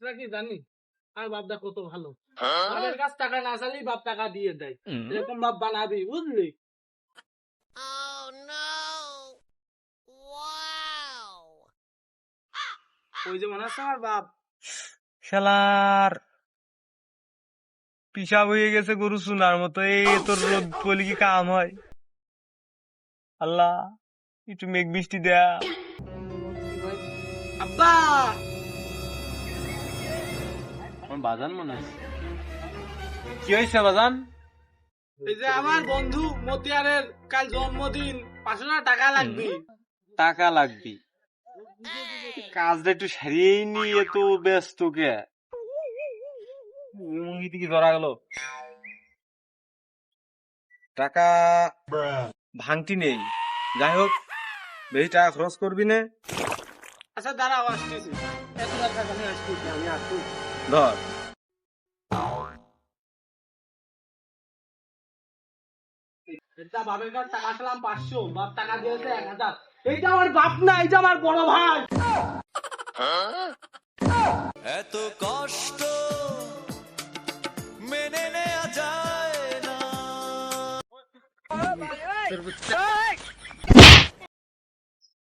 সমস্যা কি জানি আর বাপদা কত ভালো বাপের কাছ টাকা না চাইলেই বাপ টাকা দিয়ে দেয় এরকম বাপ বানাবি বুঝলি ওই যে মনে আছে আমার বাপ শালার পিসাব হয়ে গেছে গরু চুনার মতো। এই তোর রোদ বলি কি কাম হয়? আল্লাহ একটু মেঘ বৃষ্টি দেয়া। আব্বা আমার বাজান মনে আছে। কি হয়েছে বাজান? এই যে আমার বন্ধু মতিয়ারের কাল জন্মদিন 500 টাকা লাগবে টাকা লাগবি? কাজটা একটু সারিয়েই নি, এত ব্যস্ত কে? কি ধরা গেল? টাকা ভাঙতি নেই, যাই হোক বেশি টাকা খরচ করবি না। আচ্ছা দাঁড়াও আসতেছি এত টাকা নিয়ে আসতেছি আমি আসছি ধর এটা বাপের কাছে টাকা ছিলাম 500 বাপ টাকা দিয়েছে 1000 এইটা আমার বাপ না এইটা আমার বড় ভাই এত কষ্ট মেনে নেওয়া যায় না।